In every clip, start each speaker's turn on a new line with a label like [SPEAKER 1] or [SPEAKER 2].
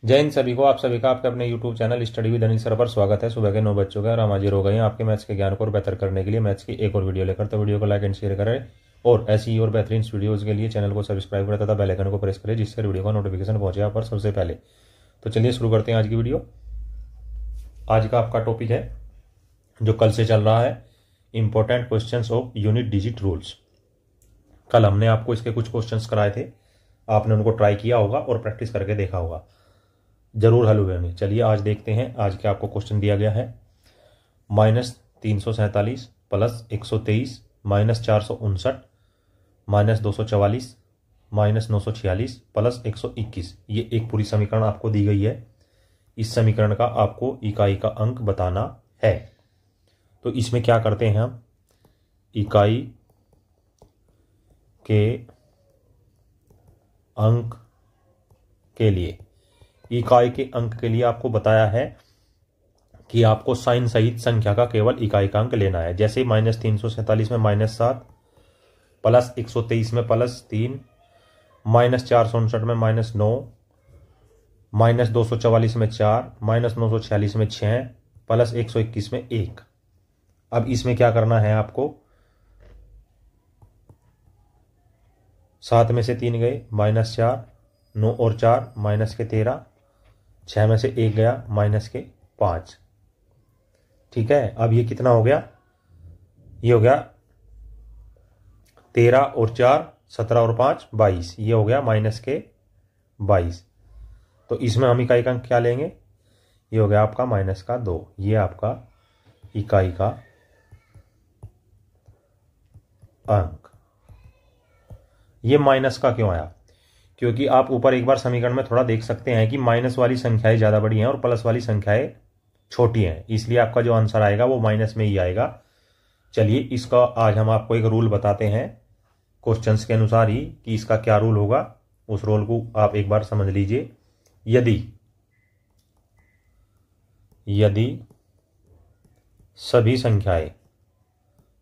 [SPEAKER 1] जय हिंद सभी को। आप सभी का आपके अपने YouTube channel study with Anil sir पर स्वागत है। सुबह के 9 बज चुके हैं और हम हाजिर हो गए हैं आपके मैथ्स के ज्ञान को और बेहतर करने के लिए मैथ्स की एक और वीडियो लेकर। तो वीडियो को लाइक एंड शेयर करें और ऐसी ही और बेहतरीन वीडियोज़ के लिए चैनल को सब्सक्राइब करें तथा बेल आइकन को प्रेस करें जिससे वीडियो का नोटिफिकेशन पहुंचे आप पर सबसे पहले। तो चलिए शुरू करते हैं आज की वीडियो। आज का आपका टॉपिक है जो कल से चल रहा है, important questions of unit digit rules. कल हमने आपको इसके कुछ क्वेश्चंस कराए थे, आपने उनको ट्राई किया होगा और प्रैक्टिस करके देखा होगा, जरूर हल हुए होंगे। चलिए आज देखते हैं। आज के आपको क्वेश्चन दिया गया है -347 प्लस 123 -459 -244 -946 प्लस 121। ये एक पूरी समीकरण आपको दी गई है। इस समीकरण का आपको इकाई का अंक बताना है। तो इसमें क्या करते हैं हम, इकाई के अंक के लिए, इकाई के अंक के लिए आपको बताया है कि आपको साइन सहित संख्या का केवल इकाई का अंक लेना है। जैसे -347 में -7 प्लस 123 में +3 -459 में -9 -244 में 4 -946 में 6 प्लस 121 में 1। अब इसमें क्या करना है आपको, 7 में से 3 गए -4, 9 और 4 -13, 6 में से 1 गया -5। ठीक है, अब ये कितना हो गया, ये हो गया 13 और 4 17 और 5 22, ये हो गया -22। तो इसमें हम इकाई का अंक क्या लेंगे, ये हो गया आपका -2। ये आपका इकाई का अंक। ये माइनस का क्यों आया, क्योंकि आप ऊपर एक बार समीकरण में थोड़ा देख सकते हैं कि माइनस वाली संख्याएं ज़्यादा बड़ी हैं और प्लस वाली संख्याएं छोटी हैं, इसलिए आपका जो आंसर आएगा वो माइनस में ही आएगा। चलिए इसका आज हम आपको एक रूल बताते हैं क्वेश्चंस के अनुसार ही कि इसका क्या रूल होगा। उस रूल को आप एक बार समझ लीजिए। यदि सभी संख्याएं,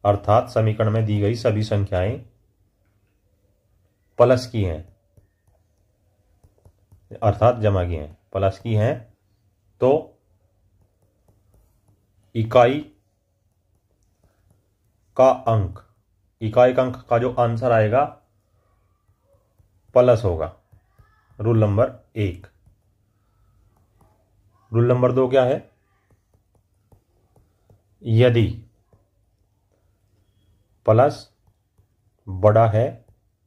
[SPEAKER 1] अर्थात समीकरण में दी गई सभी संख्याएं प्लस की हैं, अर्थात जमा की हैं, प्लस की हैं, तो इकाई का अंक, इकाई का अंक का जो आंसर आएगा प्लस होगा। Rule number 1। रूल नंबर 2 क्या है, यदि प्लस बड़ा है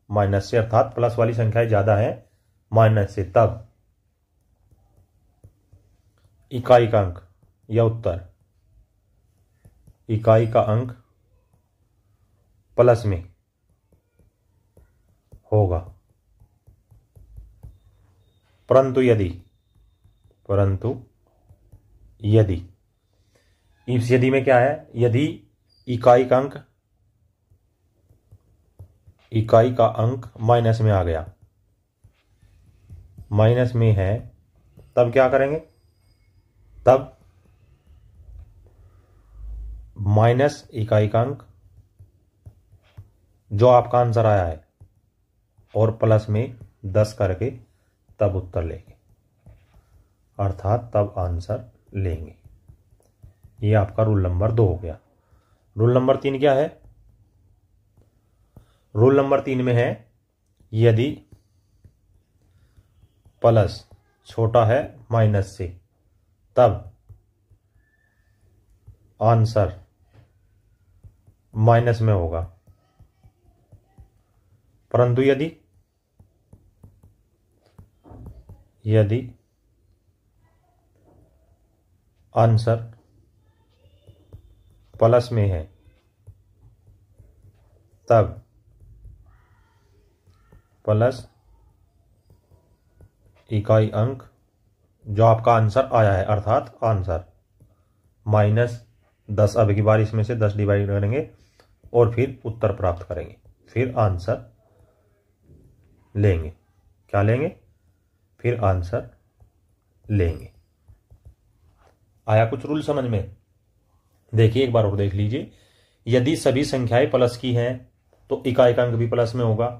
[SPEAKER 1] माइनस से, अर्थात प्लस वाली संख्याएं ज्यादा है माइनस से, तब इकाई का अंक या उत्तर, इकाई का अंक प्लस में होगा। परंतु यदि इस यदि में क्या है, यदि इकाई का अंक माइनस में आ गया, माइनस में है, तब क्या करेंगे, तब माइनस इकाई का अंक जो आपका आंसर आया है और प्लस में 10 करके तब उत्तर लेंगे, अर्थात तब आंसर लेंगे। ये आपका रूल नंबर 2 हो गया। रूल नंबर 3 क्या है, रूल नंबर 3 में है यदि प्लस छोटा है माइनस से, तब आंसर माइनस में होगा। परंतु यदि आंसर प्लस में है, तब प्लस इकाई अंक जो आपका आंसर आया है, अर्थात आंसर -10, अब की बार इसमें से 10 डिवाइड करेंगे और फिर उत्तर प्राप्त करेंगे, फिर आंसर लेंगे। क्या लेंगे, फिर आंसर लेंगे। आया कुछ रूल समझ में? देखिए एक बार और देख लीजिए। यदि सभी संख्याएं प्लस की हैं तो इकाई का अंक भी प्लस में होगा।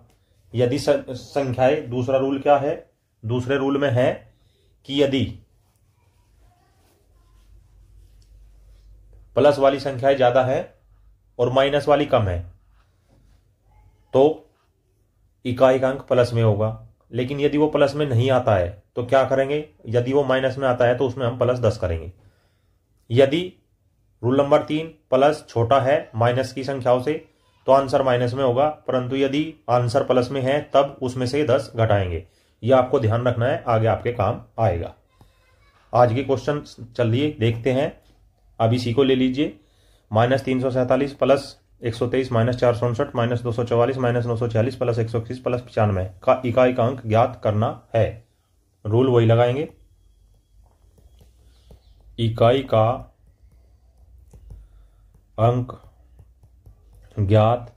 [SPEAKER 1] यदि संख्याएं, दूसरा रूल क्या है, दूसरे रूल में है कि यदि प्लस वाली संख्याएं ज्यादा है और माइनस वाली कम है तो इकाई का अंक प्लस में होगा। लेकिन यदि वो प्लस में नहीं आता है तो क्या करेंगे, यदि वो माइनस में आता है तो उसमें हम +10 करेंगे। यदि रूल नंबर 3 प्लस छोटा है माइनस की संख्याओं से तो आंसर माइनस में होगा, परंतु यदि आंसर प्लस में है तब उसमें से 10 घटाएंगे। यह आपको ध्यान रखना है, आगे आपके काम आएगा। आज के क्वेश्चन चलिए देखते हैं। अब इसी को ले लीजिए, -347 प्लस 123 -459 -244 -946 प्लस 121 प्लस 95 का इकाई का अंक ज्ञात करना है। रूल वही लगाएंगे, इकाई का अंक ज्ञात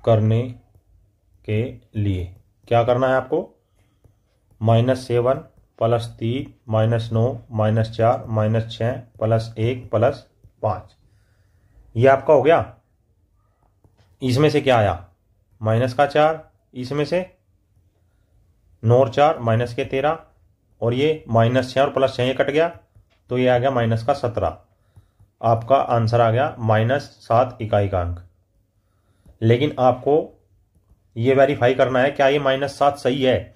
[SPEAKER 1] करने के लिए क्या करना है आपको, -7 प्लस 3 -9 -4 -6 प्लस 1 प्लस 5। ये आपका हो गया। इसमें से क्या आया, -4, इसमें से 9 और 4 -13 और ये -6 और +6 ये कट गया तो ये आ गया -17। आपका आंसर आ गया -7 इकाई का अंक। लेकिन आपको ये वेरीफाई करना है क्या ये -7 सही है।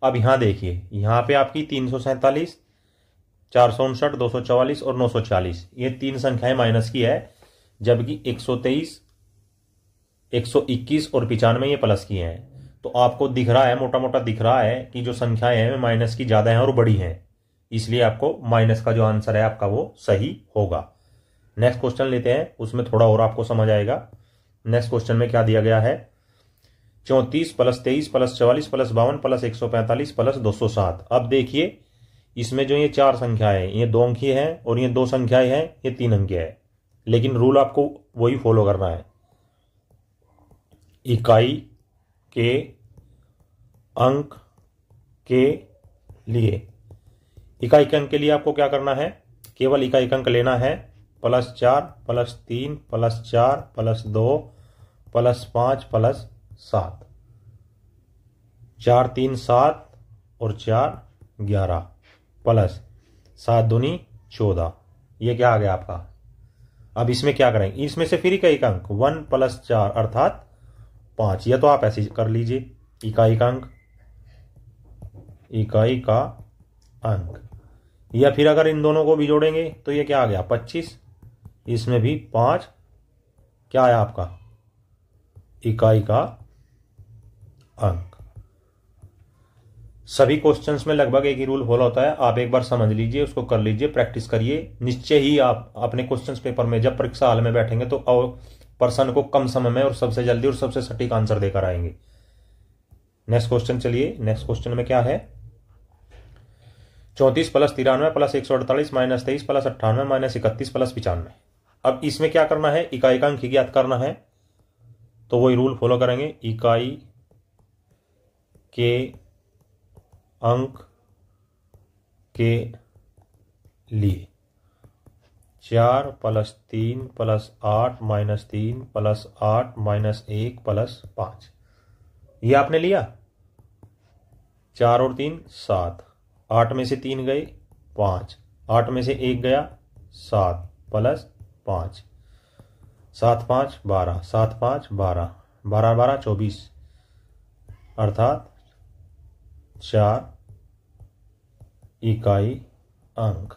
[SPEAKER 1] अब यहां देखिए, यहां पे आपकी 347 459 244 और 940 ये 3 संख्याएं माइनस की है, जबकि 123 121 और 95 ये प्लस की हैं। तो आपको दिख रहा है, मोटा मोटा दिख रहा है कि जो संख्याएं हैं माइनस की ज्यादा हैं और बड़ी हैं, इसलिए आपको माइनस का जो आंसर है आपका वो सही होगा। नेक्स्ट क्वेश्चन लेते हैं, उसमें थोड़ा और आपको समझ आएगा। नेक्स्ट क्वेश्चन में क्या दिया गया है, 34 plus 23 plus 44 plus 52 plus 145 plus 207। अब देखिए इसमें जो ये 4 संख्याएं हैं ये 2 अंकीय हैं और ये 2 संख्याएं हैं ये 3 अंकीय है। लेकिन रूल आपको वही फॉलो करना है, इकाई के अंक के लिए। इकाई के अंक के लिए आपको क्या करना है, केवल इकाई का अंक लेना है, +4 +3 +4 +2 +5 +7। 4 3 7 और 4 11 प्लस 7 दूनी 14। ये क्या आ गया आपका। अब इसमें क्या करेंगे, इसमें से फिर इकाई का अंक 1 + 4 अर्थात 5। या तो आप ऐसे कर लीजिए, इकाई का अंक, इकाई का अंक, या फिर अगर इन दोनों को भी जोड़ेंगे तो ये क्या आ गया 25, इसमें भी 5, क्या आया आपका इकाई का अंक। सभी क्वेश्चंस में लगभग एक ही रूल फॉलो होता है, आप एक बार समझ लीजिए, उसको कर लीजिए, प्रैक्टिस करिए। निश्चय ही आप अपने क्वेश्चंस पेपर में जब परीक्षा हाल में बैठेंगे तो पर्सन को कम समय में और सबसे जल्दी और सबसे सटीक आंसर देकर आएंगे। नेक्स्ट क्वेश्चन चलिए, नेक्स्ट क्वेश्चन में क्या है, 34 प्लस 93 प्लस 148 -23 प्लस 98 -31 प्लस 95। अब इसमें क्या करना है, इकाई का अंक ज्ञात करना है, तो वही रूल फॉलो करेंगे, इकाई के अंक के लिए 4 + 3 + 8 -3 + 8 -1 + 5। ये आपने लिया, 4 और 3 7, 8 में से 3 गए 5, 8 में से 1 गया 7 + 5, 7 5 12, 7 5 12, 12 12 24 अर्थात 4 इकाई अंक।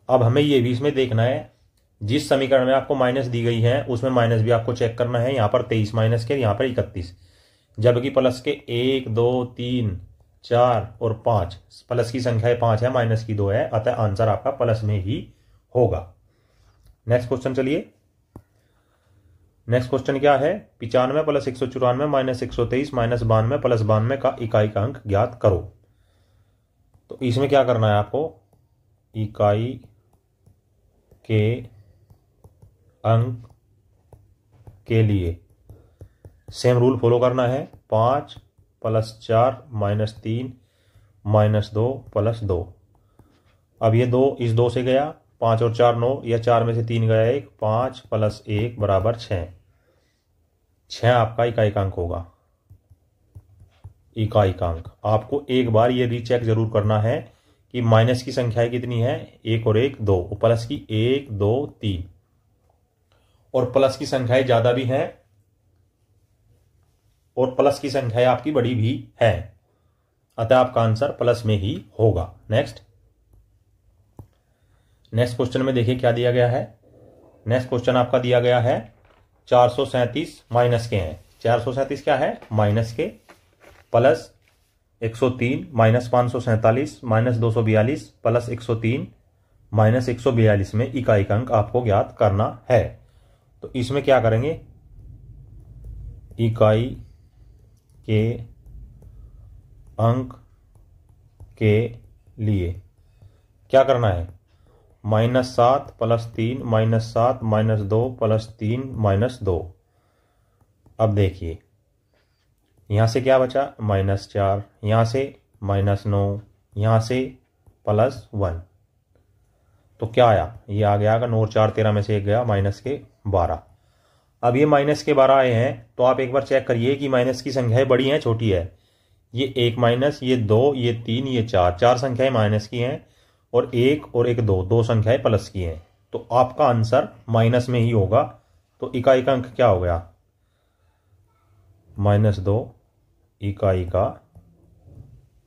[SPEAKER 1] अब हमें ये भी इसमें देखना है, जिस समीकरण में आपको माइनस दी गई है उसमें माइनस भी आपको चेक करना है। यहां पर 23 माइनस के, यहां पर 31, जबकि प्लस के 1 2 3 4 और 5 प्लस की संख्या 5 है, माइनस की 2 है, अतः आंसर आपका प्लस में ही होगा। नेक्स्ट क्वेश्चन चलिए, नेक्स्ट क्वेश्चन क्या है, 95 + 194 -123 -92 + 92 का इकाई का अंक ज्ञात करो। तो इसमें क्या करना है आपको, इकाई के अंक के लिए सेम रूल फॉलो करना है, 5 + 4 -3 -2 + 2। अब ये 2 इस 2 से गया, 5 और 4 9, या 4 में से 3 गया 1, 5 + 1 = 6। 6 आपका इकाई का अंक होगा। इकाई का अंक। आपको एक बार ये रीचेक जरूर करना है कि माइनस की संख्याएं कितनी है, 1 और 1 2, और प्लस की 1 2 3, और प्लस की संख्याएं ज्यादा भी हैं और प्लस की संख्याएं आपकी बड़ी भी है, अतः आपका आंसर प्लस में ही होगा। नेक्स्ट क्वेश्चन में देखिए क्या दिया गया है। नेक्स्ट क्वेश्चन आपका दिया गया है 437 माइनस के हैं। 437 क्या है, माइनस के, plus 103 minus 547 minus 242 plus 103 minus 142 में इकाई का अंक आपको ज्ञात करना है। तो इसमें क्या करेंगे, इकाई के अंक के लिए क्या करना है, -7 प्लस 3 -7 -2 प्लस 3 -2। अब देखिए यहां से क्या बचा, -4, यहां से -9, यहां से +1, तो क्या आया, ये आ गया 9 और 4 13 में से एक गया, -12। अब ये -12 आए हैं तो आप एक बार चेक करिए कि माइनस की संख्याएं बड़ी हैं छोटी है। ये 1 माइनस, ये 2, ये 3, ये 4, 4 संख्याएं माइनस की हैं और 1 और 1 2, 2 संख्याएं प्लस की हैं। तो आपका आंसर माइनस में ही होगा। तो इकाई का अंक क्या हो गया, -2 इकाई का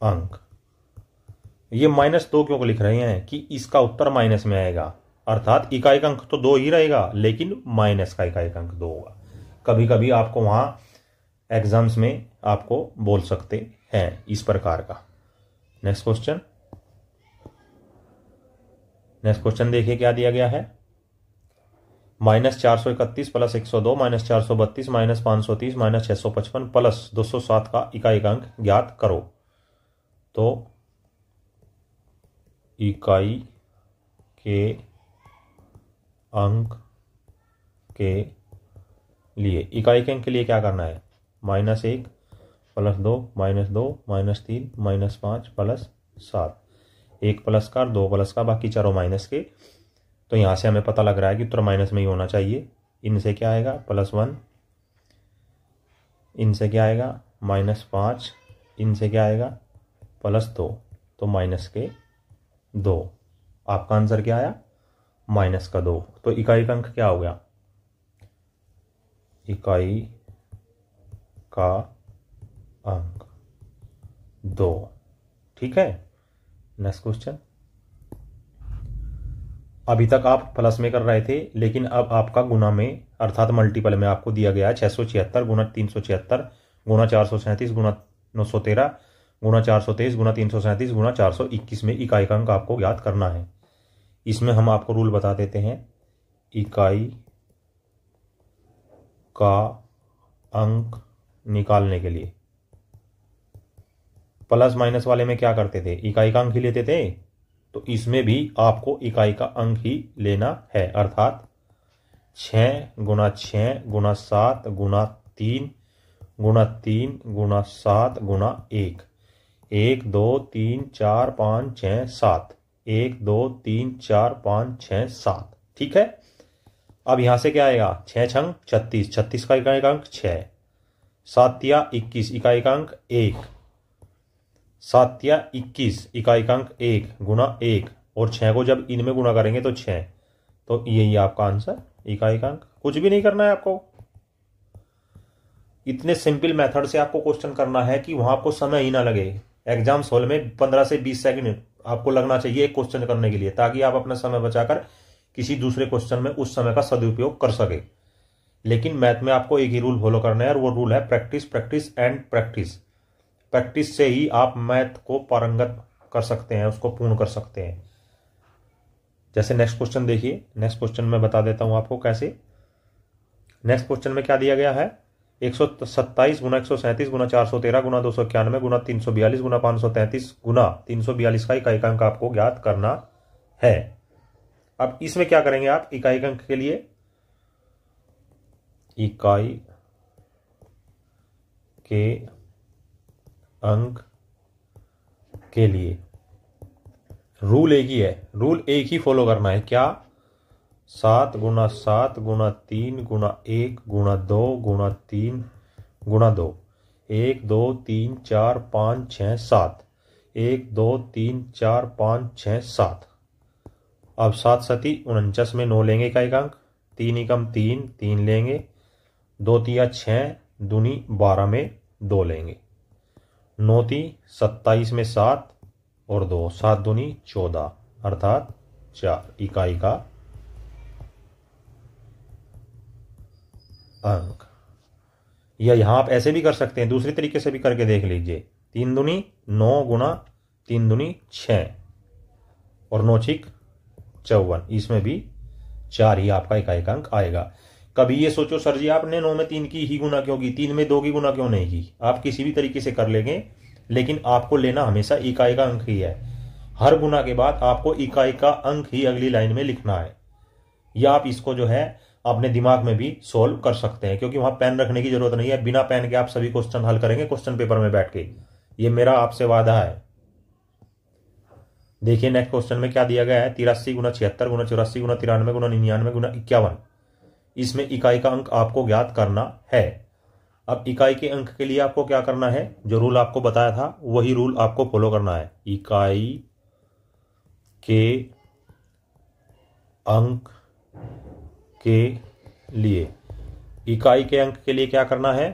[SPEAKER 1] अंक। ये -2 क्यों लिख रहे हैं कि इसका उत्तर माइनस में आएगा, अर्थात इकाई का अंक तो 2 ही रहेगा लेकिन माइनस का इकाई का अंक 2 होगा। कभी कभी आपको वहां एग्जाम्स में आपको बोल सकते हैं इस प्रकार का। नेक्स्ट क्वेश्चन देखिए क्या दिया गया है, -431 प्लस 102 -432 -530 -655 प्लस 207 का इकाई का अंक ज्ञात करो। तो इकाई के अंक के लिए, इकाई के अंक के लिए क्या करना है, -1 प्लस 2 -2 -3 -5 प्लस 7, 1 प्लस का 2 प्लस का, बाकी चारों माइनस के। तो यहां से हमें पता लग रहा है कि उत्तर माइनस में ही होना चाहिए। इनसे क्या आएगा, +1, इनसे क्या आएगा -5, इनसे क्या आएगा +2, तो -2। आपका आंसर क्या आया, -2। तो इकाई का अंक क्या हो गया, इकाई का अंक 2। ठीक है। नेक्स्ट क्वेश्चन, अभी तक आप प्लस में कर रहे थे लेकिन अब आपका गुना में अर्थात मल्टीपल में आपको दिया गया है 676 गुना 376 गुना 437 गुना 913 गुना 423 गुना 337 गुना 421 में इकाई का अंक आपको ज्ञात करना है। इसमें हम आपको रूल बता देते हैं। इकाई का अंक निकालने के लिए प्लस माइनस वाले में क्या करते थे, इकाई का अंक ही लेते थे। तो इसमें भी आपको इकाई का अंक ही लेना है, अर्थात 6 गुना 6 गुना 7 गुना 3 गुना 3 गुना 7 गुना 1, 1 2 3 4 5 6 7, 1 2 3 4 5 6 7। ठीक है। अब यहां से क्या आएगा, 6 छंग 36, 36 का इकाई का अंक 6, 7 या 21 इकाई का अंक 1, 7 या 21 इकाई का अंक 1 गुना 1, और 6 को जब इनमें गुना करेंगे तो 6। तो यही आपका आंसर इकाई का अंक। कुछ भी नहीं करना है आपको, इतने सिंपल मेथड से आपको क्वेश्चन करना है कि वहां आपको समय ही ना लगे। एग्जाम हॉल में 15 से 20 सेकंड आपको लगना चाहिए एक क्वेश्चन करने के लिए, ताकि आप अपना समय बचाकर किसी दूसरे क्वेश्चन में उस समय का सदुपयोग कर सके। लेकिन मैथ में आपको एक ही रूल फॉलो करना है और वो रूल है practice practice and practice. Practice से ही आप मैथ को पारंगत कर सकते हैं, उसको पूर्ण कर सकते हैं। जैसे नेक्स्ट क्वेश्चन देखिए, नेक्स्ट क्वेश्चन में बता देता हूं आपको कैसे। नेक्स्ट क्वेश्चन में क्या दिया गया है, 127 गुना 137 गुना 413 गुना 291 गुना 342 गुना 533 गुना 342 का इकाई का अंक आपको ज्ञात करना है। अब इसमें क्या करेंगे आप, इकाई का अंक के लिए इकाई के अंक के लिए रूल एक ही है, रूल एक ही फॉलो करना है। क्या, 7 गुना 7 गुना 3 गुना 1 गुना 2 गुना 3 गुना 2, 1 2 3 4 5 6 7, 1 2 3 4 5 6 7। अब 7 सती 49 में 9 लेंगे इकाई का अंक, 3 एकम 3, 3 लेंगे, 2 तिया 6, दूनी 12 में 2 लेंगे, 9 ती 27 में 7 और 2, 7 दूनी 14 अर्थात 4 इकाई का अंक। या यहां आप ऐसे भी कर सकते हैं, दूसरी तरीके से भी करके देख लीजिए। 3 दूनी 9 गुना 3 दूनी 6 और 9 छिक 54, इसमें भी 4 ही आपका इकाई का अंक आएगा। कभी ये सोचो सर जी आपने 9 में 3 की ही गुना क्यों की, 3 में 2 की गुना क्यों नहीं की? आप किसी भी तरीके से कर लेंगे, लेकिन आपको लेना हमेशा इकाई का अंक ही है। हर गुना के बाद आपको इकाई का अंक ही अगली लाइन में लिखना है। या आप इसको जो है अपने दिमाग में भी सोल्व कर सकते हैं, क्योंकि वहां पेन रखने की जरूरत नहीं है। बिना पेन के आप सभी क्वेश्चन हल करेंगे क्वेश्चन पेपर में बैठ के, ये मेरा आपसे वादा है। देखिए नेक्स्ट क्वेश्चन में क्या दिया गया है, 83 गुना 76 गुना 84 गुना 93 गुना 99 गुना 51। इसमें इकाई का अंक आपको ज्ञात करना है। अब इकाई के अंक के लिए आपको क्या करना है, जो रूल आपको बताया था वही रूल आपको फॉलो करना है। इकाई के अंक के लिए, इकाई के अंक के लिए क्या करना है,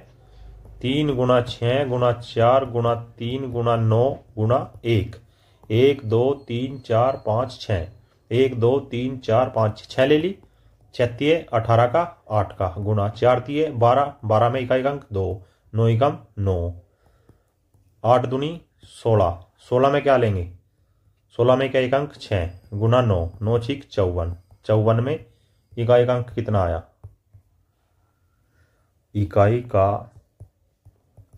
[SPEAKER 1] 3 गुना 6 गुना 4 गुना 3 गुना 9 गुना 1, 1 2 3 4 5 6, 1 2 3 4 5 6 ले ली, 6 तिये 18 का 8 का गुना 4 तिये 12, 12 में इकाई का अंक 2, 9 एकम 9, 8 दूनी 16, 16 में क्या लेंगे, 16 में इकाई का अंक 6 गुना 9, 9 छिक 54, 54 में इकाई का अंक कितना आया, इकाई का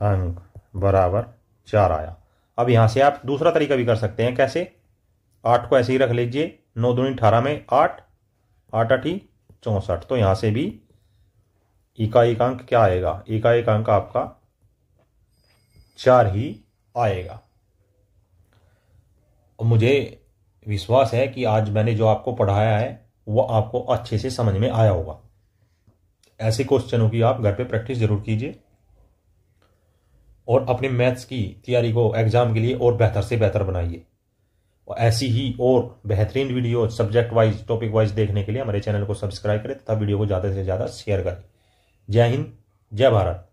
[SPEAKER 1] अंक बराबर 4 आया। अब यहां से आप दूसरा तरीका भी कर सकते हैं, कैसे, 8 को ऐसे ही रख लीजिए, 9 दूनी 18 में 8, 8 8 64, तो यहां से भी इकाई का अंक क्या आएगा, इकाई का अंक आपका 4 ही आएगा। और मुझे विश्वास है कि आज मैंने जो आपको पढ़ाया है वो आपको अच्छे से समझ में आया होगा। ऐसे क्वेश्चनों की आप घर पे प्रैक्टिस जरूर कीजिए और अपने मैथ्स की तैयारी को एग्जाम के लिए और बेहतर से बेहतर बनाइए। और ऐसी ही और बेहतरीन video subject wise topic wise देखने के लिए हमारे चैनल को सब्सक्राइब करें तथा वीडियो को ज़्यादा से ज़्यादा शेयर करें। जय हिंद, जय भारत।